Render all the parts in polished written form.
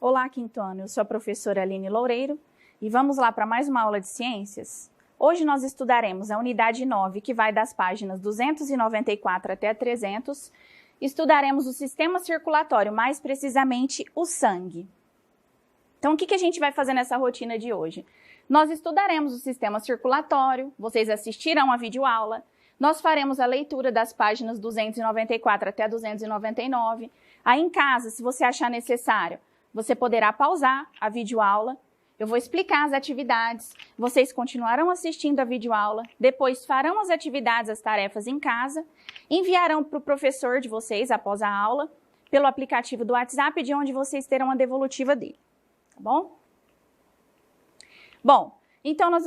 Olá, quinto ano, eu sou a professora Aline Loureiro e vamos lá para mais uma aula de ciências. Hoje nós estudaremos a unidade 9, que vai das páginas 294 até 300. Estudaremos o sistema circulatório, mais precisamente o sangue. Então, o que a gente vai fazer nessa rotina de hoje? Nós estudaremos o sistema circulatório, vocês assistirão a videoaula, nós faremos a leitura das páginas 294 até 299. Aí em casa, se você achar necessário, você poderá pausar a videoaula, eu vou explicar as atividades, vocês continuarão assistindo a videoaula, depois farão as atividades, as tarefas em casa, enviarão para o professor de vocês após a aula, pelo aplicativo do WhatsApp, de onde vocês terão a devolutiva dele, tá bom? Bom, então nós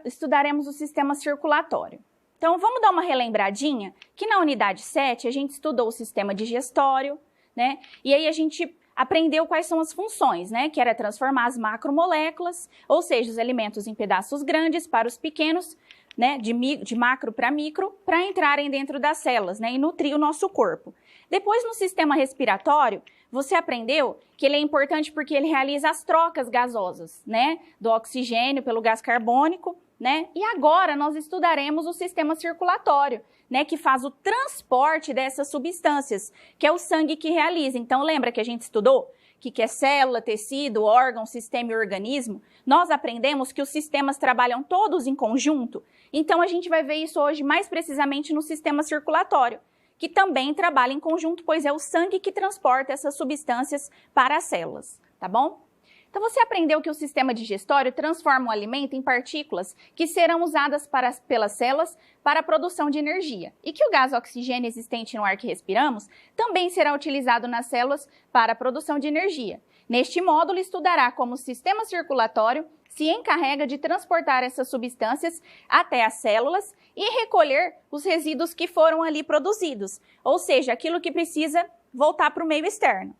estudaremos o sistema circulatório. Então vamos dar uma relembradinha, que na unidade 7 a gente estudou o sistema digestório, né? E aí a gente aprendeu quais são as funções, né? Que era transformar as macromoléculas, ou seja, os alimentos em pedaços grandes para os pequenos, né? De macro para micro, para entrarem dentro das células, né? E nutrir o nosso corpo. Depois, no sistema respiratório, você aprendeu que ele é importante porque ele realiza as trocas gasosas, né? Do oxigênio pelo gás carbônico, né? E agora nós estudaremos o sistema circulatório, né, que faz o transporte dessas substâncias, que é o sangue que realiza. Então, lembra que a gente estudou que é célula, tecido, órgão, sistema e organismo? Nós aprendemos que os sistemas trabalham todos em conjunto. Então, a gente vai ver isso hoje mais precisamente no sistema circulatório, que também trabalha em conjunto, pois é o sangue que transporta essas substâncias para as células, tá bom? Então, você aprendeu que o sistema digestório transforma o alimento em partículas que serão usadas pelas células para a produção de energia e que o gás oxigênio existente no ar que respiramos também será utilizado nas células para a produção de energia. Neste módulo, estudará como o sistema circulatório se encarrega de transportar essas substâncias até as células e recolher os resíduos que foram ali produzidos, ou seja, aquilo que precisa voltar para o meio externo.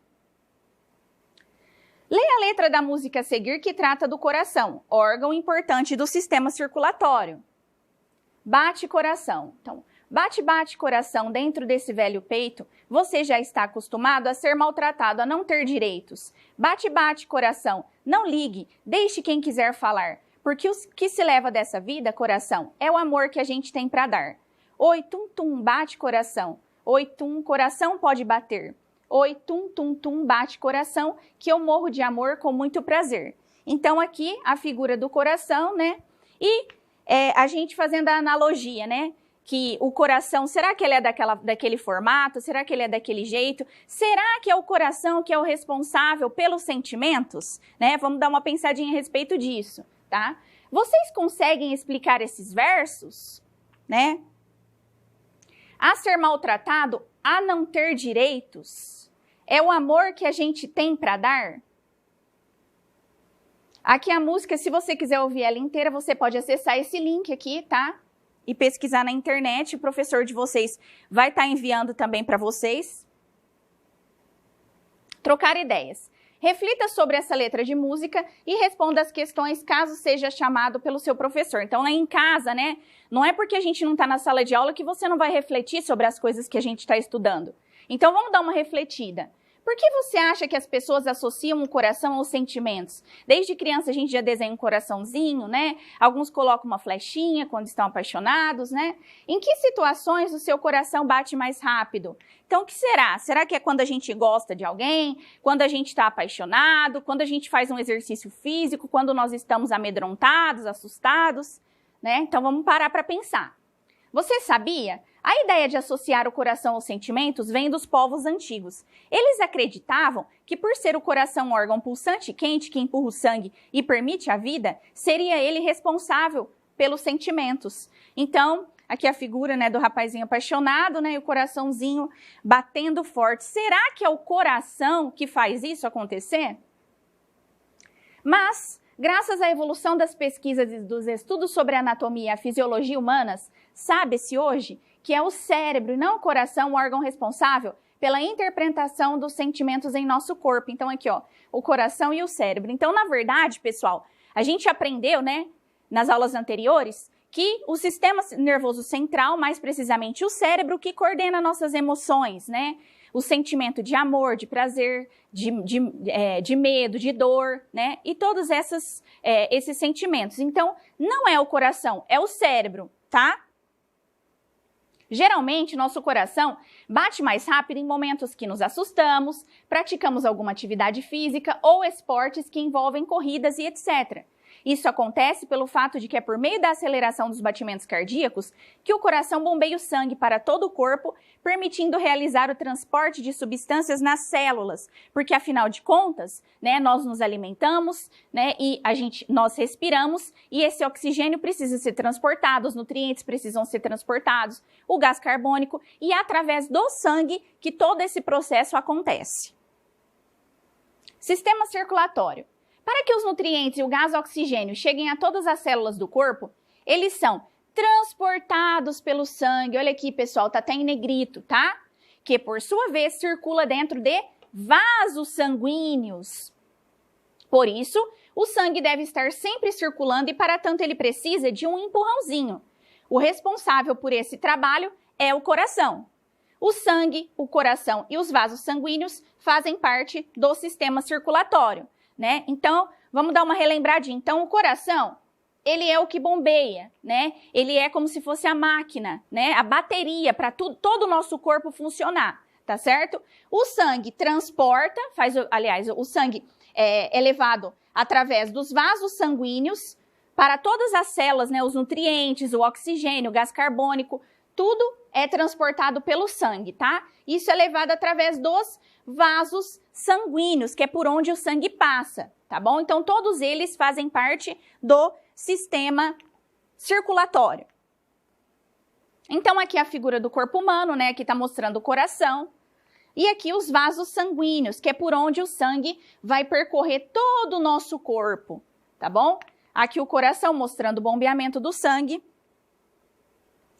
Leia a letra da música a seguir que trata do coração, órgão importante do sistema circulatório. Bate coração. Então, bate, bate coração dentro desse velho peito, você já está acostumado a ser maltratado, a não ter direitos. Bate, bate coração, não ligue, deixe quem quiser falar, porque o que se leva dessa vida, coração, é o amor que a gente tem para dar. Oi, tum, tum, bate coração. Oi, tum, coração pode bater. Oi, tum, tum, tum, bate coração, que eu morro de amor com muito prazer. Então, aqui, a figura do coração, né? E a gente fazendo a analogia, né? Que o coração, será que ele é daquele formato? Será que ele é daquele jeito? Será que é o coração que é o responsável pelos sentimentos? Né? Vamos dar uma pensadinha a respeito disso, tá? Vocês conseguem explicar esses versos? Né? A ser maltratado, a não ter direitos, é o amor que a gente tem para dar? Aqui a música, se você quiser ouvir ela inteira, você pode acessar esse link aqui, tá? E pesquisar na internet, o professor de vocês vai estar enviando também para vocês. Trocar ideias. Reflita sobre essa letra de música e responda as questões caso seja chamado pelo seu professor. Então, lá em casa, né? Não é porque a gente não está na sala de aula que você não vai refletir sobre as coisas que a gente está estudando. Então, vamos dar uma refletida. Por que você acha que as pessoas associam o coração aos sentimentos? Desde criança a gente já desenha um coraçãozinho, né? Alguns colocam uma flechinha quando estão apaixonados, né? Em que situações o seu coração bate mais rápido? Então, o que será? Será que é quando a gente gosta de alguém? Quando a gente está apaixonado? Quando a gente faz um exercício físico? Quando nós estamos amedrontados, assustados? Né? Então, vamos parar para pensar. Você sabia? A ideia de associar o coração aos sentimentos vem dos povos antigos. Eles acreditavam que, por ser o coração um órgão pulsante e quente que empurra o sangue e permite a vida, seria ele responsável pelos sentimentos. Então, aqui a figura, né, do rapazinho apaixonado, né, e o coraçãozinho batendo forte. Será que é o coração que faz isso acontecer? Mas, graças à evolução das pesquisas e dos estudos sobre a anatomia e a fisiologia humanas, sabe-se hoje que é o cérebro e não o coração o órgão responsável pela interpretação dos sentimentos em nosso corpo. Então, aqui, ó, o coração e o cérebro. Então, na verdade, pessoal, a gente aprendeu, né, nas aulas anteriores, que o sistema nervoso central, mais precisamente o cérebro, que coordena nossas emoções, né? o sentimento de amor, de prazer, de medo, de dor, né? E todos esses sentimentos. Então, não é o coração, é o cérebro, tá? Geralmente, nosso coração bate mais rápido em momentos que nos assustamos, praticamos alguma atividade física ou esportes que envolvem corridas e etc. Isso acontece pelo fato de que é por meio da aceleração dos batimentos cardíacos que o coração bombeia o sangue para todo o corpo, permitindo realizar o transporte de substâncias nas células, porque afinal de contas, né, nós nos alimentamos, né, e nós respiramos e esse oxigênio precisa ser transportado, os nutrientes precisam ser transportados, o gás carbônico e é através do sangue que todo esse processo acontece. Sistema circulatório. Para que os nutrientes e o gás oxigênio cheguem a todas as células do corpo, eles são transportados pelo sangue. Olha aqui, pessoal, tá até em negrito, tá? Que, por sua vez, circula dentro de vasos sanguíneos. Por isso, o sangue deve estar sempre circulando e, para tanto, ele precisa de um empurrãozinho. O responsável por esse trabalho é o coração. O sangue, o coração e os vasos sanguíneos fazem parte do sistema circulatório. Né? Então, vamos dar uma relembradinha. Então, o coração, ele é o que bombeia, né? Ele é como se fosse a máquina, né? A bateria para todo o nosso corpo funcionar, tá certo? O sangue transporta, o sangue é levado através dos vasos sanguíneos para todas as células, né? Os nutrientes, o oxigênio, o gás carbônico, tudo é transportado pelo sangue, tá? Isso é levado através dos vasos sanguíneos, que é por onde o sangue passa, tá bom? Então, todos eles fazem parte do sistema circulatório. Então, aqui a figura do corpo humano, né? Aqui tá mostrando o coração. E aqui os vasos sanguíneos, que é por onde o sangue vai percorrer todo o nosso corpo, tá bom? Aqui o coração mostrando o bombeamento do sangue.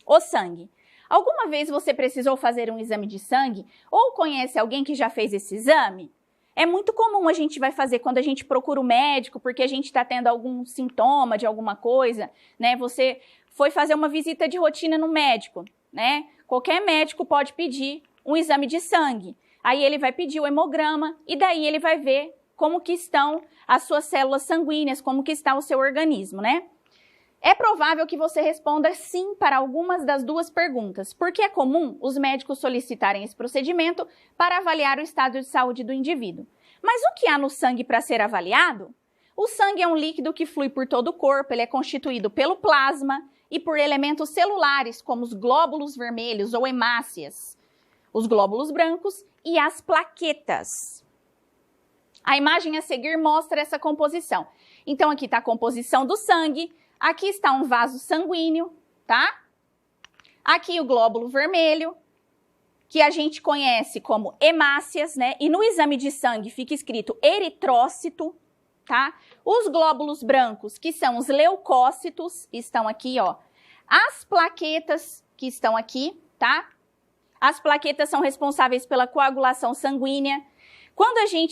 O sangue. Alguma vez você precisou fazer um exame de sangue ou conhece alguém que já fez esse exame? É muito comum a gente vai fazer quando a gente procura o médico porque a gente está tendo algum sintoma de alguma coisa, né? Você foi fazer uma visita de rotina no médico, né? Qualquer médico pode pedir um exame de sangue. Aí ele vai pedir o hemograma e daí ele vai ver como que estão as suas células sanguíneas, como que está o seu organismo, né? É provável que você responda sim para algumas das duas perguntas, porque é comum os médicos solicitarem esse procedimento para avaliar o estado de saúde do indivíduo. Mas o que há no sangue para ser avaliado? O sangue é um líquido que flui por todo o corpo, ele é constituído pelo plasma e por elementos celulares, como os glóbulos vermelhos ou hemácias, os glóbulos brancos e as plaquetas. A imagem a seguir mostra essa composição. Então, aqui está a composição do sangue. Aqui está um vaso sanguíneo, tá? Aqui o glóbulo vermelho, que a gente conhece como hemácias, né? E no exame de sangue fica escrito eritrócito, tá? Os glóbulos brancos, que são os leucócitos, estão aqui, ó. As plaquetas, que estão aqui, tá? As plaquetas são responsáveis pela coagulação sanguínea.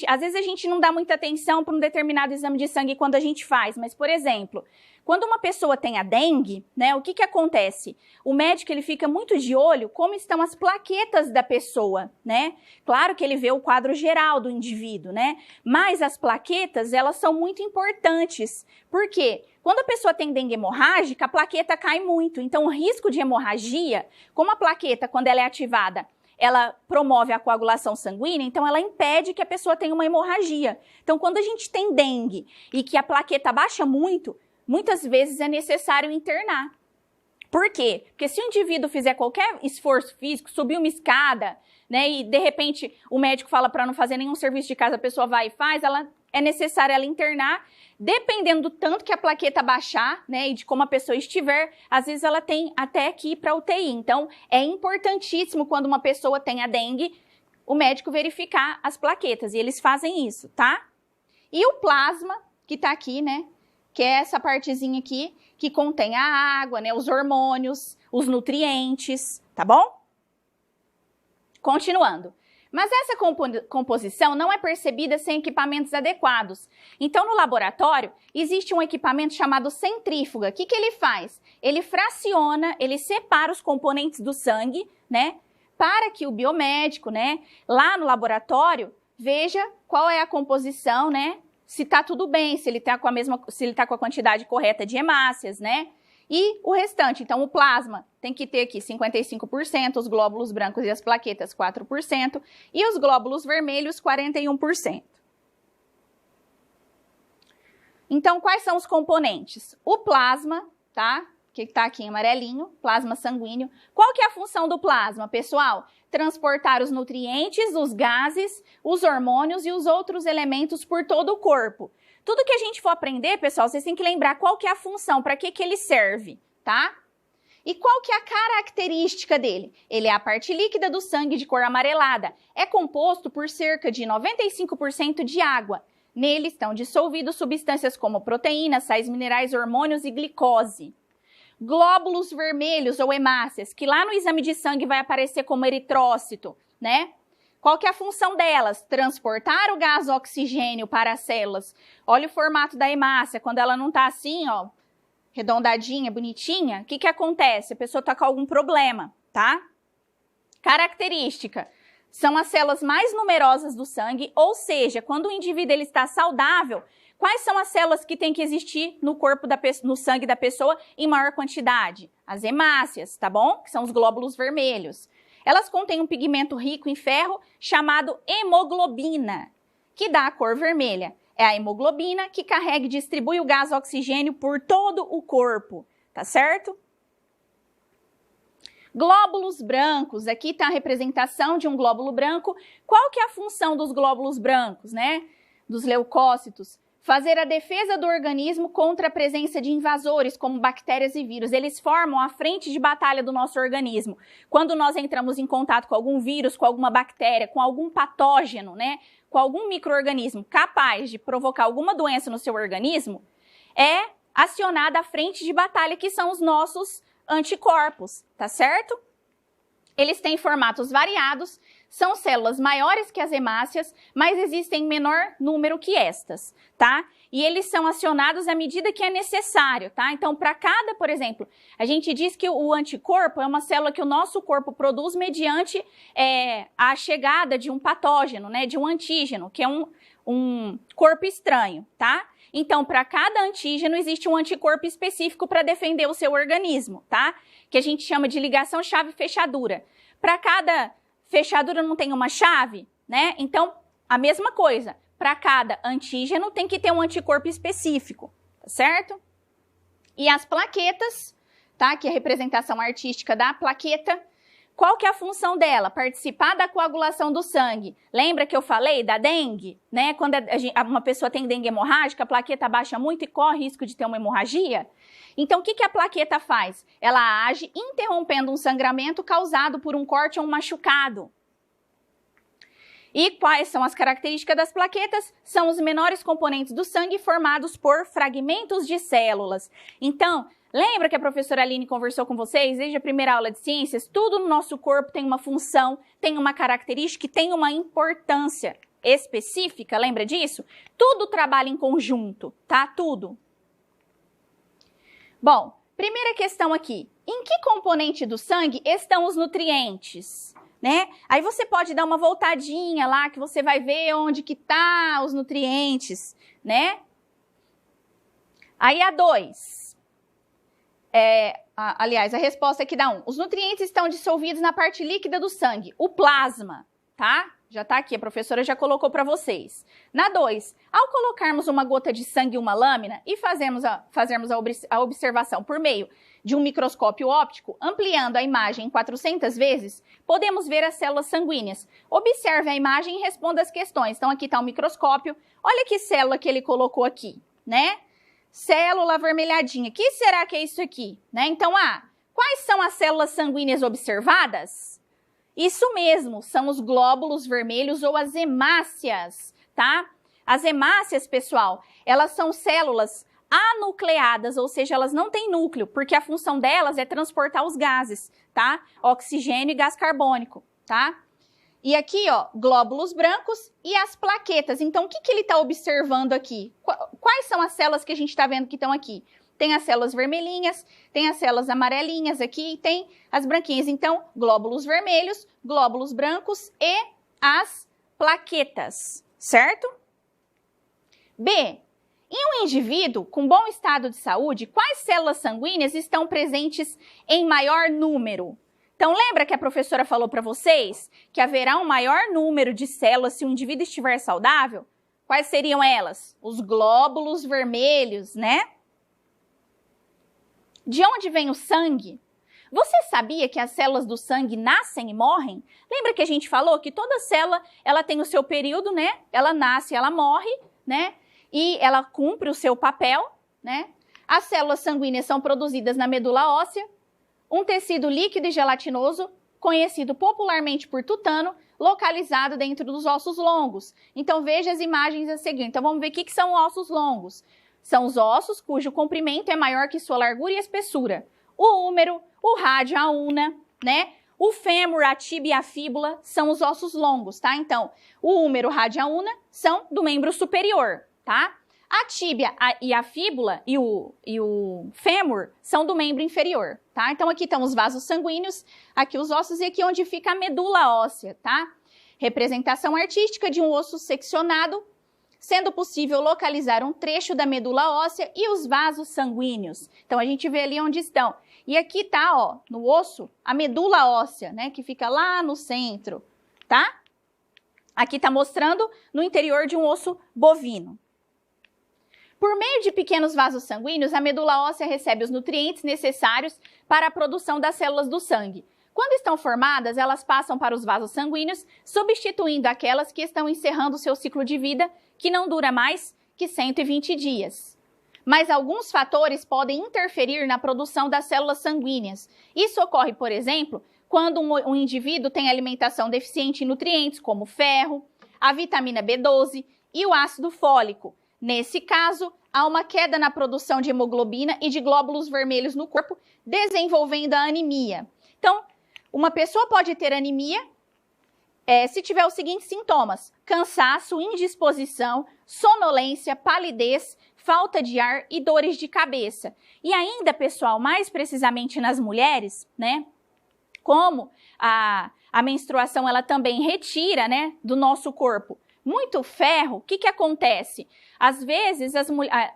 Às vezes a gente não dá muita atenção para um determinado exame de sangue quando a gente faz, mas, por exemplo, quando uma pessoa tem a dengue, né, o que acontece? O médico, ele fica muito de olho como estão as plaquetas da pessoa, né? Claro que ele vê o quadro geral do indivíduo, né? Mas as plaquetas, elas são muito importantes. Por quê? Quando a pessoa tem dengue hemorrágica, a plaqueta cai muito. Então, o risco de hemorragia, como a plaqueta, quando ela é ativada, ela promove a coagulação sanguínea, então ela impede que a pessoa tenha uma hemorragia. Então, quando a gente tem dengue e que a plaqueta baixa muito, muitas vezes é necessário internar. Por quê? Porque se o indivíduo fizer qualquer esforço físico, subir uma escada, né, e de repente o médico fala para não fazer nenhum serviço de casa, a pessoa vai e faz, é necessário ela internar, dependendo do tanto que a plaqueta baixar, né, e de como a pessoa estiver, às vezes ela tem até que ir para UTI. Então, é importantíssimo quando uma pessoa tem a dengue, o médico verificar as plaquetas, e eles fazem isso, tá? E o plasma, que tá aqui, né, que é essa partezinha aqui, que contém a água, né, os hormônios, os nutrientes, tá bom? Continuando. Mas essa composição não é percebida sem equipamentos adequados. Então, no laboratório, existe um equipamento chamado centrífuga. O que ele faz? Ele fraciona, ele separa os componentes do sangue, né, para que o biomédico, né, lá no laboratório, veja qual é a composição, né, se tá tudo bem, se ele tá com a quantidade correta de hemácias, né, e o restante. Então, o plasma tem que ter aqui 55%, os glóbulos brancos e as plaquetas 4%, e os glóbulos vermelhos 41%. Então, quais são os componentes? O plasma, tá? Que está aqui em amarelinho, plasma sanguíneo. Qual que é a função do plasma, pessoal? Transportar os nutrientes, os gases, os hormônios e os outros elementos por todo o corpo. Tudo que a gente for aprender, pessoal, vocês têm que lembrar qual que é a função, para que ele serve, tá? E qual que é a característica dele? Ele é a parte líquida do sangue de cor amarelada. É composto por cerca de 95% de água. Nele estão dissolvidos substâncias como proteínas, sais minerais, hormônios e glicose. Glóbulos vermelhos ou hemácias, que lá no exame de sangue vai aparecer como eritrócito, né? Qual que é a função delas? Transportar o gás oxigênio para as células. Olha o formato da hemácia, quando ela não está assim, ó, redondadinha, bonitinha, o que que acontece? A pessoa está com algum problema, tá? Característica. São as células mais numerosas do sangue, ou seja, quando o indivíduo ele está saudável, quais são as células que tem que existir no corpo no sangue da pessoa em maior quantidade? As hemácias, tá bom? Que são os glóbulos vermelhos. Elas contêm um pigmento rico em ferro chamado hemoglobina, que dá a cor vermelha. É a hemoglobina que carrega e distribui o gás oxigênio por todo o corpo, tá certo? Glóbulos brancos, aqui está a representação de um glóbulo branco. Qual que é a função dos glóbulos brancos, né? Dos leucócitos? Fazer a defesa do organismo contra a presença de invasores, como bactérias e vírus. Eles formam a frente de batalha do nosso organismo. Quando nós entramos em contato com algum vírus, com alguma bactéria, com algum patógeno, né? Com algum micro-organismo capaz de provocar alguma doença no seu organismo, é acionada a frente de batalha, que são os nossos anticorpos, tá certo? Eles têm formatos variados, são células maiores que as hemácias, mas existem em menor número que estas, tá? E eles são acionados à medida que é necessário, tá? Então, para cada, por exemplo, a gente diz que o anticorpo é uma célula que o nosso corpo produz mediante a chegada de um patógeno, né? De um antígeno, que é um corpo estranho, tá? Então, para cada antígeno, existe um anticorpo específico para defender o seu organismo, tá? Que a gente chama de ligação chave-fechadura. Para cada fechadura não tem uma chave, né? Então, a mesma coisa. Para cada antígeno tem que ter um anticorpo específico, tá certo? E as plaquetas, tá? Que é a representação artística da plaqueta. Qual que é a função dela? Participar da coagulação do sangue. Lembra que eu falei da dengue? Né? Quando uma pessoa tem dengue hemorrágica, a plaqueta baixa muito e corre risco de ter uma hemorragia. Então, o que que a plaqueta faz? Ela age interrompendo um sangramento causado por um corte ou um machucado. E quais são as características das plaquetas? São os menores componentes do sangue formados por fragmentos de células. Então, lembra que a professora Aline conversou com vocês desde a primeira aula de ciências? Tudo no nosso corpo tem uma função, tem uma característica e tem uma importância específica, lembra disso? Tudo trabalha em conjunto, tá? Tudo. Bom, primeira questão aqui. Em que componente do sangue estão os nutrientes? Né? Aí você pode dar uma voltadinha lá, que você vai ver onde que tá os nutrientes, né? Aí a 2. Aliás, a resposta aqui dá 1. Os nutrientes estão dissolvidos na parte líquida do sangue, o plasma, tá? Já tá aqui, a professora já colocou para vocês. Na 2, ao colocarmos uma gota de sangue em uma lâmina e fazermos a observação por meio de um microscópio óptico, ampliando a imagem 400 vezes, podemos ver as células sanguíneas. Observe a imagem e responda as questões. Então, aqui está o microscópio. Olha que célula que ele colocou aqui, né? Célula avermelhadinha. O que será que é isso aqui? Né? Então, quais são as células sanguíneas observadas? Isso mesmo, são os glóbulos vermelhos ou as hemácias, tá? As hemácias, pessoal, elas são células anucleadas, ou seja, elas não têm núcleo, porque a função delas é transportar os gases, tá? Oxigênio e gás carbônico, tá? E aqui, ó, glóbulos brancos e as plaquetas. Então, o que que ele está observando aqui? Quais são as células que a gente está vendo que estão aqui? Tem as células vermelhinhas, tem as células amarelinhas aqui, tem as branquinhas. Então, glóbulos vermelhos, glóbulos brancos e as plaquetas, certo? B. Em um indivíduo com bom estado de saúde, quais células sanguíneas estão presentes em maior número? Então, lembra que a professora falou para vocês que haverá um maior número de células se o indivíduo estiver saudável? Quais seriam elas? Os glóbulos vermelhos, né? De onde vem o sangue? Você sabia que as células do sangue nascem e morrem? Lembra que a gente falou que toda célula, ela tem o seu período, né? Ela nasce, ela morre, né? E ela cumpre o seu papel, né? As células sanguíneas são produzidas na medula óssea, um tecido líquido e gelatinoso, conhecido popularmente por tutano, localizado dentro dos ossos longos. Então, veja as imagens a seguir. Então, vamos ver o que são ossos longos. São os ossos cujo comprimento é maior que sua largura e espessura. O húmero, o rádio, a una, né? O fêmur, a tíbia e a fíbula são os ossos longos, tá? Então, o húmero, o rádio e a una são do membro superior, tá? A tíbia e a fíbula e o fêmur são do membro inferior, tá? Então, aqui estão os vasos sanguíneos, aqui os ossos e aqui onde fica a medula óssea, tá? Representação artística de um osso seccionado, sendo possível localizar um trecho da medula óssea e os vasos sanguíneos. Então, a gente vê ali onde estão. E aqui tá, ó, no osso, a medula óssea, né, que fica lá no centro, tá? Aqui tá mostrando no interior de um osso bovino. Por meio de pequenos vasos sanguíneos, a medula óssea recebe os nutrientes necessários para a produção das células do sangue. Quando estão formadas, elas passam para os vasos sanguíneos, substituindo aquelas que estão encerrando seu ciclo de vida, que não dura mais que 120 dias. Mas alguns fatores podem interferir na produção das células sanguíneas. Isso ocorre, por exemplo, quando um indivíduo tem alimentação deficiente em nutrientes, como ferro, a vitamina B12 e o ácido fólico. Nesse caso, há uma queda na produção de hemoglobina e de glóbulos vermelhos no corpo, desenvolvendo a anemia. Então, uma pessoa pode ter anemia se tiver os seguintes sintomas: cansaço, indisposição, sonolência, palidez, falta de ar e dores de cabeça. E ainda, pessoal, mais precisamente nas mulheres, né? Como a menstruação ela também retira, né, do nosso corpo muito ferro, o que acontece? Às vezes,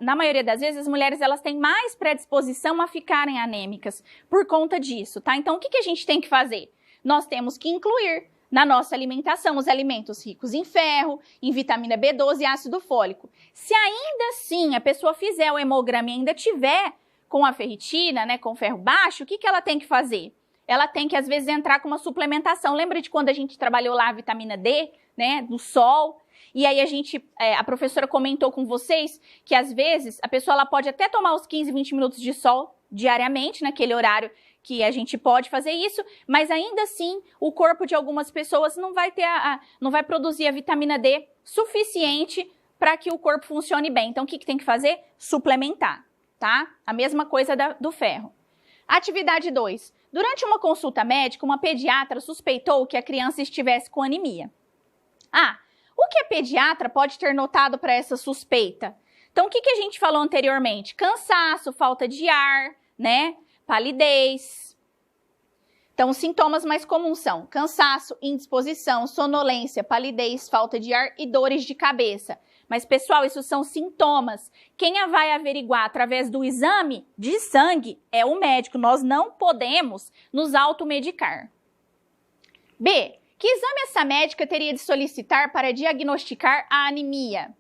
na maioria das vezes, as mulheres elas têm mais predisposição a ficarem anêmicas por conta disso, tá? Então, o que a gente tem que fazer? Nós temos que incluir na nossa alimentação os alimentos ricos em ferro, em vitamina B12 e ácido fólico. Se ainda assim a pessoa fizer o hemograma e ainda tiver com a ferritina, né, com ferro baixo, o que ela tem que fazer? Ela tem que, às vezes, entrar com uma suplementação. Lembra de quando a gente trabalhou lá a vitamina D, né, do sol? E aí a professora comentou com vocês que, às vezes, a pessoa ela pode até tomar os 15, 20 minutos de sol diariamente, naquele horário que a gente pode fazer isso, mas ainda assim, o corpo de algumas pessoas não vai produzir a vitamina D suficiente para que o corpo funcione bem. Então, o que tem que fazer? Suplementar, tá? A mesma coisa do ferro. Atividade 2. Durante uma consulta médica, uma pediatra suspeitou que a criança estivesse com anemia. O que a pediatra pode ter notado para essa suspeita? Então, o que a gente falou anteriormente? Cansaço, falta de ar, né? Palidez. Então, os sintomas mais comuns são cansaço, indisposição, sonolência, palidez, falta de ar e dores de cabeça. Mas, pessoal, isso são sintomas. Quem vai averiguar através do exame de sangue é o médico. Nós não podemos nos automedicar. B. Que exame essa médica teria de solicitar para diagnosticar a anemia?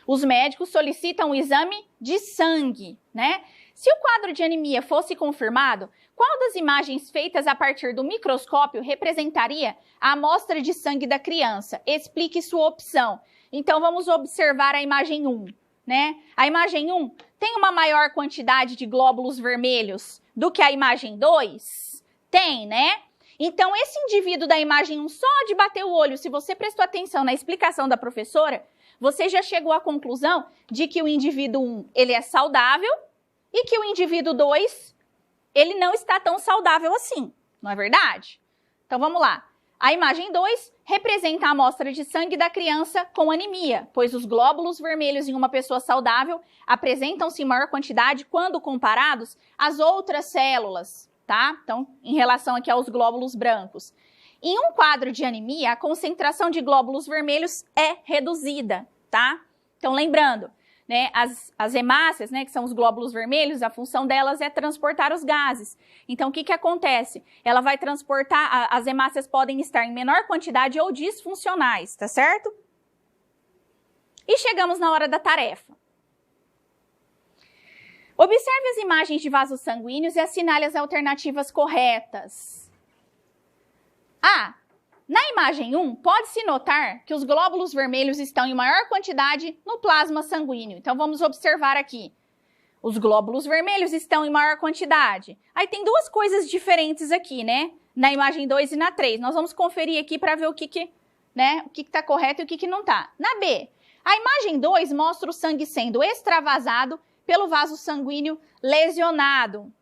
Os médicos solicitam o exame de sangue, né? Se o quadro de anemia fosse confirmado, qual das imagens feitas a partir do microscópio representaria a amostra de sangue da criança? Explique sua opção. Então, vamos observar a imagem 1, né? A imagem 1 tem uma maior quantidade de glóbulos vermelhos do que a imagem 2? Tem, né? Então, esse indivíduo da imagem 1, só de bater o olho, se você prestou atenção na explicação da professora, você já chegou à conclusão de que o indivíduo 1, ele é saudável e que o indivíduo 2, ele não está tão saudável assim, não é verdade? Então, vamos lá. A imagem 2 representa a amostra de sangue da criança com anemia, pois os glóbulos vermelhos em uma pessoa saudável apresentam-se em maior quantidade quando comparados às outras células, tá? Então, em relação aqui aos glóbulos brancos. Em um quadro de anemia, a concentração de glóbulos vermelhos é reduzida, tá? Então, lembrando, né, as hemácias, né, que são os glóbulos vermelhos, a função delas é transportar os gases. Então, o que acontece? Ela vai transportar, as hemácias podem estar em menor quantidade ou disfuncionais, tá certo? E chegamos na hora da tarefa. Observe as imagens de vasos sanguíneos e assinale as alternativas corretas. A. Na imagem 1, pode-se notar que os glóbulos vermelhos estão em maior quantidade no plasma sanguíneo. Então, vamos observar aqui. Os glóbulos vermelhos estão em maior quantidade. Aí tem duas coisas diferentes aqui, né? Na imagem 2 e na 3. Nós vamos conferir aqui para ver o que está correto e o que não está. Na B, a imagem 2 mostra o sangue sendo extravasado pelo vaso sanguíneo lesionado.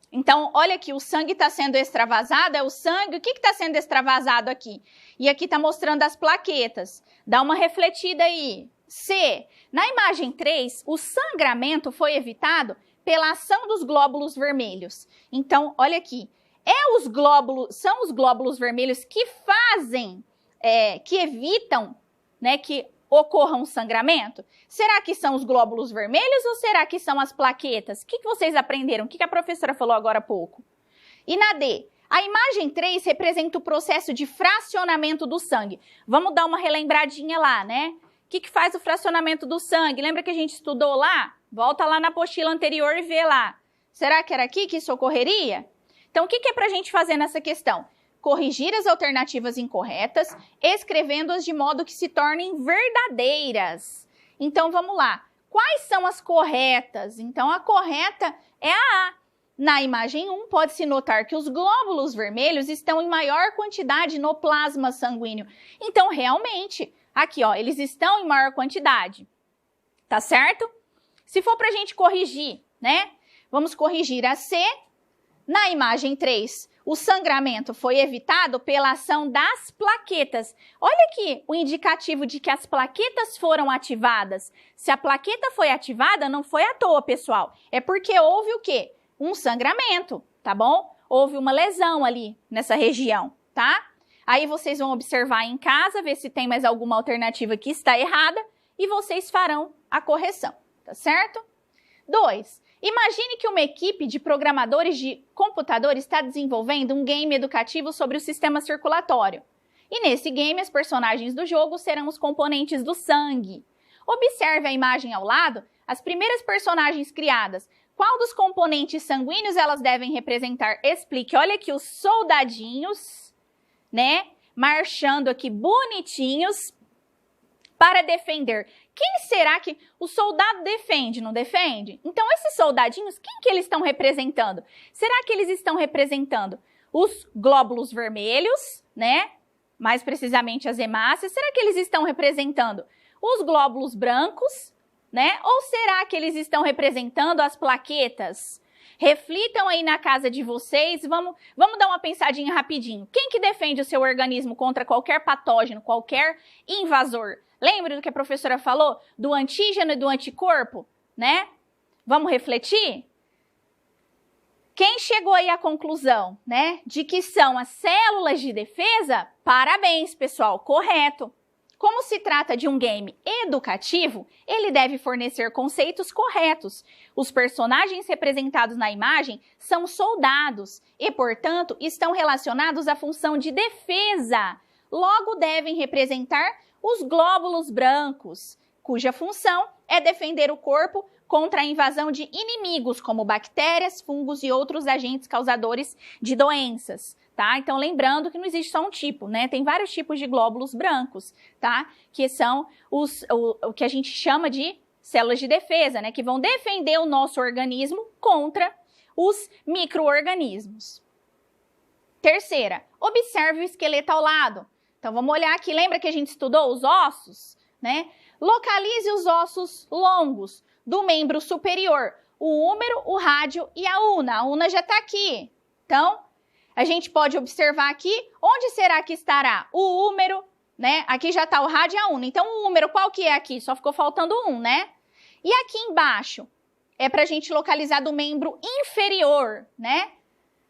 Então, olha aqui, o sangue está sendo extravasado, é o sangue, o que está sendo extravasado aqui? E aqui está mostrando as plaquetas. Dá uma refletida aí. C. Na imagem 3, o sangramento foi evitado pela ação dos glóbulos vermelhos. Então, olha aqui, são os glóbulos vermelhos que fazem, que evitam, né, que ocorra um sangramento? Será que são os glóbulos vermelhos ou será que são as plaquetas? O que vocês aprenderam? O que a professora falou agora há pouco? E na D, a imagem 3 representa o processo de fracionamento do sangue. Vamos dar uma relembradinha lá, né? O que faz o fracionamento do sangue? Lembra que a gente estudou lá? Volta lá na apostila anterior e vê lá. Será que era aqui que isso ocorreria? Então, o que é para a gente fazer nessa questão? Corrigir as alternativas incorretas, escrevendo-as de modo que se tornem verdadeiras. Então, vamos lá. Quais são as corretas? Então, a correta é a A. Na imagem 1, pode-se notar que os glóbulos vermelhos estão em maior quantidade no plasma sanguíneo. Então, realmente, aqui, ó, eles estão em maior quantidade. Tá certo? Se for para a gente corrigir, né? Vamos corrigir a C. Na imagem 3, o sangramento foi evitado pela ação das plaquetas. Olha aqui o indicativo de que as plaquetas foram ativadas. Se a plaqueta foi ativada, não foi à toa, pessoal. É porque houve o quê? Um sangramento, tá bom? Houve uma lesão ali nessa região, tá? Aí vocês vão observar em casa, ver se tem mais alguma alternativa que está errada e vocês farão a correção, tá certo? 2. Imagine que uma equipe de programadores de computador está desenvolvendo um game educativo sobre o sistema circulatório. E nesse game, as personagens do jogo serão os componentes do sangue. Observe a imagem ao lado, as primeiras personagens criadas. Qual dos componentes sanguíneos elas devem representar? Explique. Olha aqui os soldadinhos, né? Marchando aqui bonitinhos para defender. Quem será que o soldado defende, não defende? Então, esses soldadinhos, quem que eles estão representando? Será que eles estão representando os glóbulos vermelhos, né? Mais precisamente as hemácias. Será que eles estão representando os glóbulos brancos, né? Ou será que eles estão representando as plaquetas? Reflitam aí na casa de vocês, vamos dar uma pensadinha rapidinho. Quem que defende o seu organismo contra qualquer patógeno, qualquer invasor? Lembra do que a professora falou? Do antígeno e do anticorpo, né? Vamos refletir? Quem chegou aí à conclusão, né, de que são as células de defesa? Parabéns, pessoal, correto. Como se trata de um game educativo, ele deve fornecer conceitos corretos. Os personagens representados na imagem são soldados e, portanto, estão relacionados à função de defesa. Logo, devem representar os glóbulos brancos, cuja função é defender o corpo contra a invasão de inimigos, como bactérias, fungos e outros agentes causadores de doenças. Tá? Então, lembrando que não existe só um tipo, né? Tem vários tipos de glóbulos brancos, tá? Que são o que a gente chama de células de defesa, né? Que vão defender o nosso organismo contra os micro-organismos. Terceira, observe o esqueleto ao lado. Então, vamos olhar aqui. Lembra que a gente estudou os ossos, né? Localize os ossos longos do membro superior. O húmero, o rádio e a una. A una já está aqui. Então, A gente pode observar aqui, onde será que estará o húmero, né? Aqui já está o rádia una. Então, o húmero, qual que é aqui? Só ficou faltando um, né? E aqui embaixo, é para a gente localizar do membro inferior, né?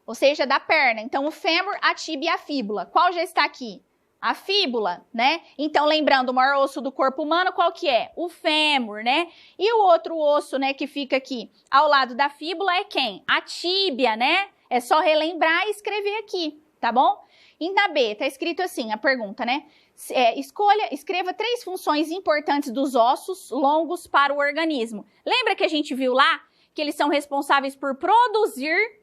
Ou seja, da perna. Então, o fêmur, a tíbia e a fíbula. Qual já está aqui? A fíbula, né? Então, lembrando, o maior osso do corpo humano, qual que é? O fêmur, né? E o outro osso, né, que fica aqui ao lado da fíbula é quem? A tíbia, né? É só relembrar e escrever aqui, tá bom? E na B, tá escrito assim, a pergunta, né? Escreva 3 funções importantes dos ossos longos para o organismo. Lembra que a gente viu lá que eles são responsáveis por produzir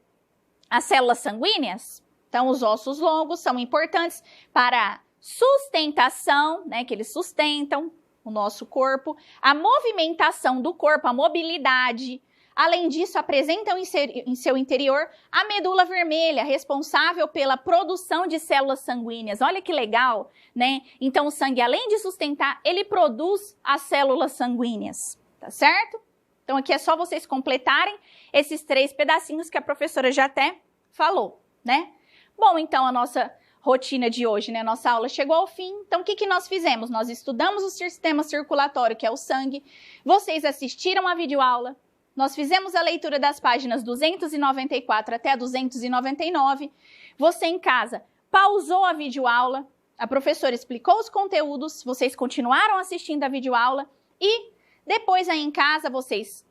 as células sanguíneas? Então, os ossos longos são importantes para sustentação, né, que eles sustentam o nosso corpo, a movimentação do corpo, a mobilidade. Além disso, apresentam em seu interior a medula vermelha, responsável pela produção de células sanguíneas. Olha que legal, né? Então, o sangue, além de sustentar, ele produz as células sanguíneas, tá certo? Então, aqui é só vocês completarem esses 3 pedacinhos que a professora já até falou, né? Bom, então, a nossa rotina de hoje, né? Nossa aula chegou ao fim. Então, o que nós fizemos? Nós estudamos o sistema circulatório, que é o sangue. Vocês assistiram a videoaula. Nós fizemos a leitura das páginas 294 até a 299. Você em casa pausou a videoaula, a professora explicou os conteúdos, vocês continuaram assistindo a videoaula e depois aí em casa,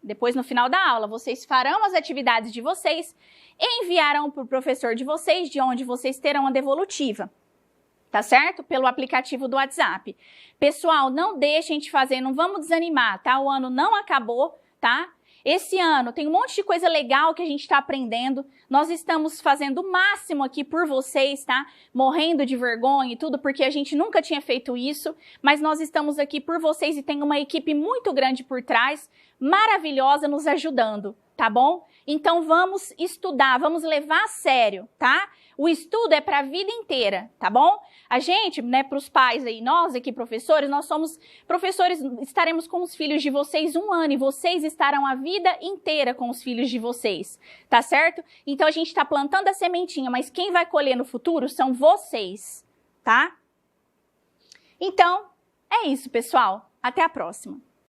depois no final da aula, vocês farão as atividades de vocês e enviarão para o professor de vocês, de onde vocês terão a devolutiva. Tá certo? Pelo aplicativo do WhatsApp. Pessoal, não deixem de fazer, não vamos desanimar, tá? O ano não acabou, tá? Esse ano tem um monte de coisa legal que a gente está aprendendo. Nós estamos fazendo o máximo aqui por vocês, tá? Morrendo de vergonha e tudo, porque a gente nunca tinha feito isso. Mas nós estamos aqui por vocês e tem uma equipe muito grande por trás, maravilhosa, nos ajudando, tá bom? Então vamos estudar, vamos levar a sério, tá? O estudo é para a vida inteira, tá bom? A gente, né, para os pais aí, nós aqui professores, nós somos professores, estaremos com os filhos de vocês 1 ano e vocês estarão a vida inteira com os filhos de vocês, tá certo? Então a gente está plantando a sementinha, mas quem vai colher no futuro são vocês, tá? Então, é isso, pessoal. Até a próxima.